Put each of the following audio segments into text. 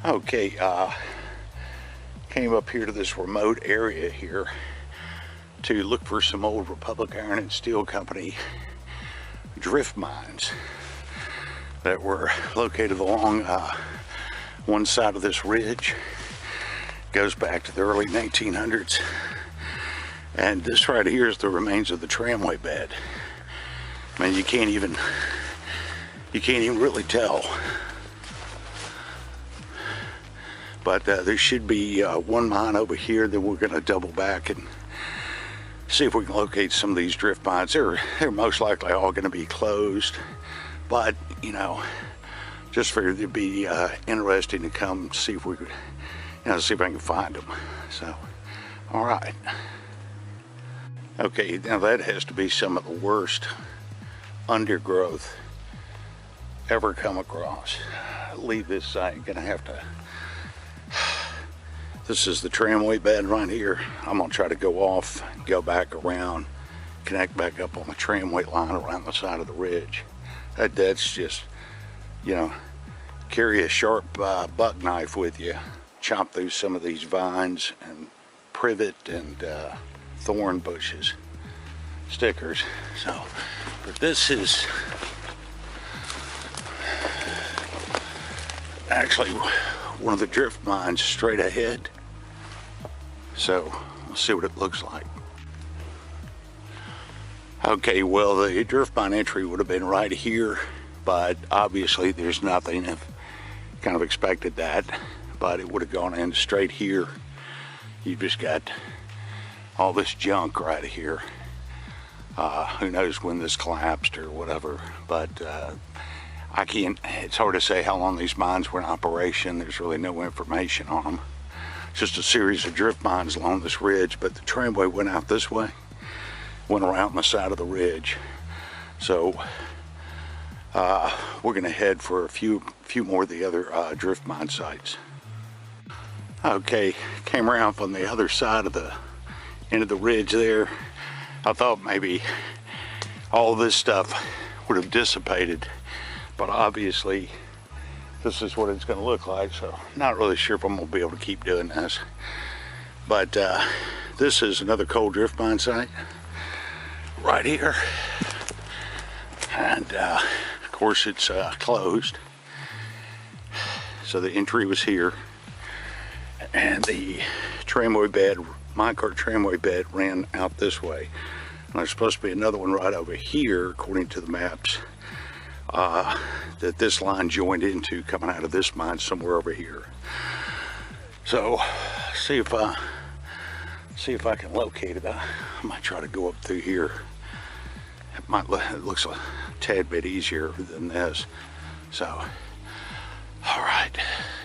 Okay, came up here to this remote area here to look for some old Republic Iron and Steel Company drift mines that were located along one side of this ridge. Goes back to the early 1900s, and this right here is the remains of the tramway bed. I mean, you can't even really tell. But there should be one mine over here that we're going to double back and see if we can locate some of these drift mines. They're most likely all going to be closed, but you know, just figured it'd be interesting to come see if we could, see if I can find them. So, all right. Okay, now that has to be some of the worst undergrowth ever come across. Leave this side, gonna have to. This is the tramway bed right here. I'm gonna try to go off, go back around, connect back up on the tramway line around the side of the ridge. That's just, carry a sharp buck knife with you, chop through some of these vines and privet and thorn bushes, stickers. So, but this is actually one of the drift mines straight ahead. So we'll see what it looks like. Okay, well, the drift mine entry would have been right here, but obviously there's nothing. I've kind of expected that, but it would have gone in straight here. You just got all this junk right here. Who knows when this collapsed or whatever, but it's hard to say how long these mines were in operation. There's really no information on them. Just a series of drift mines along this ridge, but the tramway went out this way, went around the side of the ridge. So we're gonna head for a few more of the other drift mine sites. Okay, came around from the other side of the end of the ridge there. I thought maybe all this stuff would have dissipated, but obviously this is what it's going to look like, so not really sure if I'm going to be able to keep doing this. But this is another coal drift mine site right here, and of course it's closed. So the entry was here, and the tramway bed, minecart tramway bed, ran out this way. And there's supposed to be another one right over here, according to the maps, that this line joined into, coming out of this mine somewhere over here. So see if I can locate it. I might try to go up through here. It looks a tad bit easier than this. So, all right,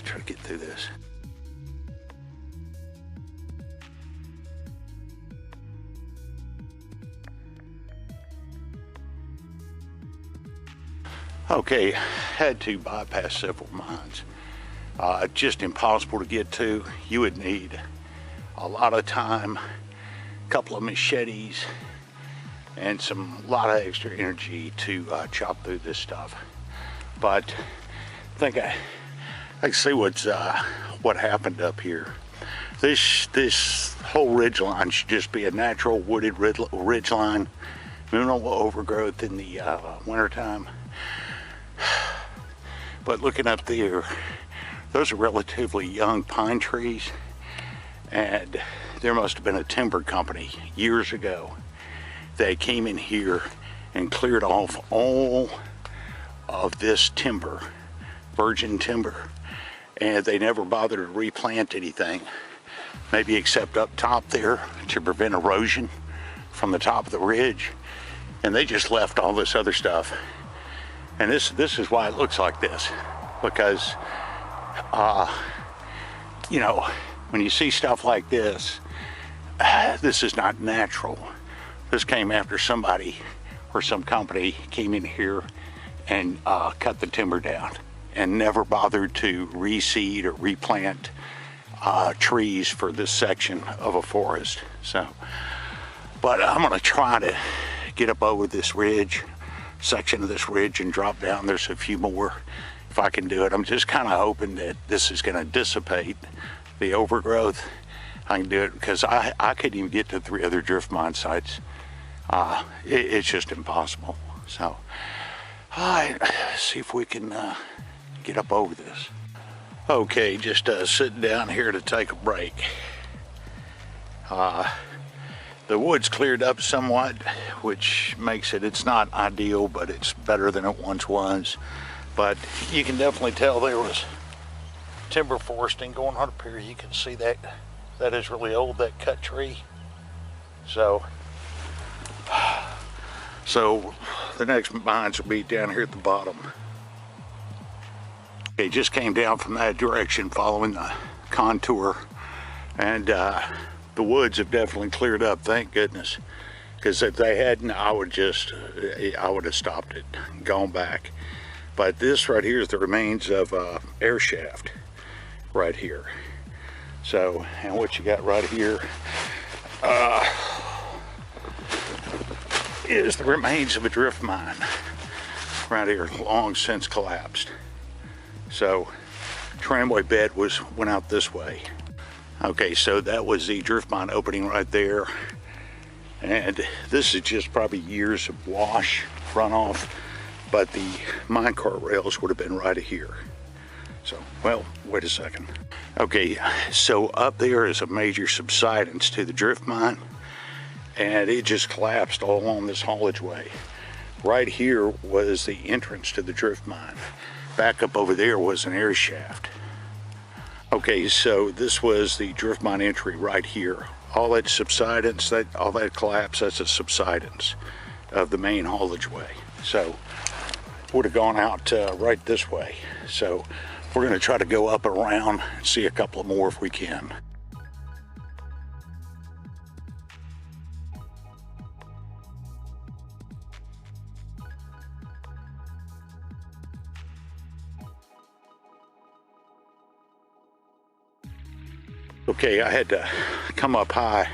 try to get through this. Okay, had to bypass several mines. Just impossible to get to. You would need a lot of time, a couple of machetes, and a lot of extra energy to chop through this stuff. But I think I can see what happened up here. This whole ridge line should just be a natural wooded ridge line, minimal overgrowth in the wintertime. But looking up there, those are relatively young pine trees, and there must have been a timber company years ago that came in here and cleared off all of this timber, virgin timber, and they never bothered to replant anything, maybe except up top there to prevent erosion from the top of the ridge, and they just left all this other stuff. And this is why it looks like this, because when you see stuff like this, this is not natural. This came after somebody or some company came in here and cut the timber down and never bothered to reseed or replant trees for this section of a forest. So, but I'm gonna try to get up over this ridge, section of this ridge, and drop down. There's a few more. If if I can do it. I'm just kind of hoping that this is going to dissipate the overgrowth. I can do it because I couldn't even get to 3 other drift mine sites. It's just impossible. So, all right, see if we can get up over this. Okay, just sitting down here to take a break. The wood's cleared up somewhat, which makes it's not ideal, but it's better than it once was. But you can definitely tell there was timber foresting going on up here. You can see that is really old, that cut tree. So the next mines will be down here at the bottom. It just came down from that direction following the contour, and the woods have definitely cleared up, thank goodness, because if they hadn't, I would have stopped it and gone back. But this right here is the remains of air shaft right here. So, and what you got right here is the remains of a drift mine right here, long since collapsed. So tramway bed went out this way. Okay, so that was the drift mine opening right there, and this is just probably years of wash runoff, but the minecart rails would have been right here. So, well, wait a second. Okay, so up there is a major subsidence to the drift mine, and it just collapsed all along this haulage way. Right here was the entrance to the drift mine. Back up over there was an air shaft. Okay, so this was the drift mine entry right here. All that subsidence, all that collapse, that's a subsidence of the main haulage way. So would have gone out right this way. So we're going to try to go up and around and see a couple more if we can. Okay, I had to come up high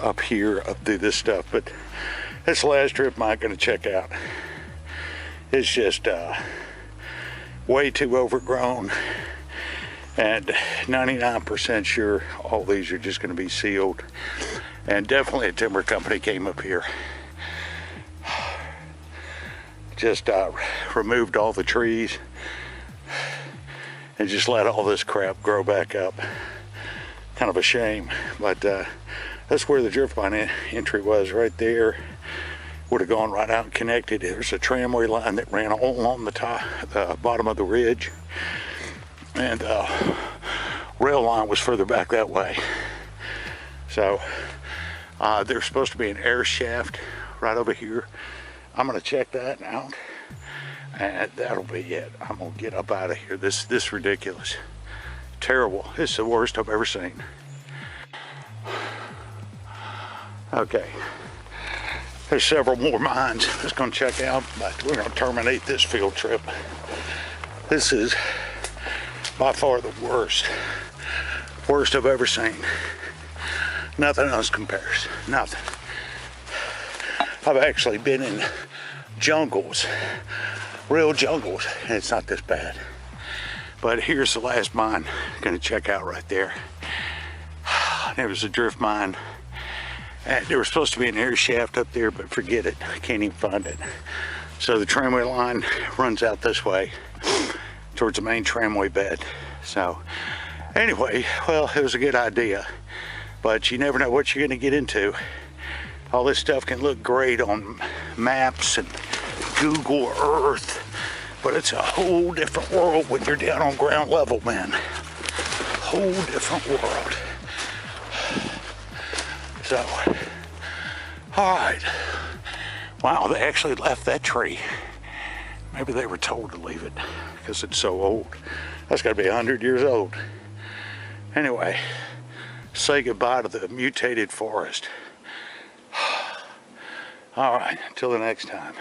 up here, up through this stuff, but this last trip I'm not going to check out. It's just way too overgrown, and 99% sure all these are just going to be sealed. And definitely a timber company came up here, just removed all the trees and just let all this crap grow back up. Kind of a shame, but that's where the drift mine entry was, right there. Would have gone right out and connected. There's a tramway line that ran all along the bottom of the ridge, and rail line was further back that way. So there's supposed to be an air shaft right over here. I'm gonna check that out, and that'll be it. I'm gonna get up out of here. This ridiculous, terrible. It's the worst I've ever seen. Okay, there's several more mines I was gonna check out, but we're gonna terminate this field trip. This is by far the worst I've ever seen. Nothing else compares, nothing. I've actually been in jungles, real jungles, and it's not this bad. But here's the last mine I'm gonna check out right there. There was a drift mine, and there was supposed to be an air shaft up there, but forget it, I can't even find it. So the tramway line runs out this way towards the main tramway bed. So anyway, well, it was a good idea, but you never know what you're gonna get into. All this stuff can look great on maps and Google Earth, but it's a whole different world when you're down on ground level, man. Whole different world. So, all right. Wow, they actually left that tree. Maybe they were told to leave it because it's so old. That's got to be 100 years old. Anyway, say goodbye to the mutated forest. All right, until the next time.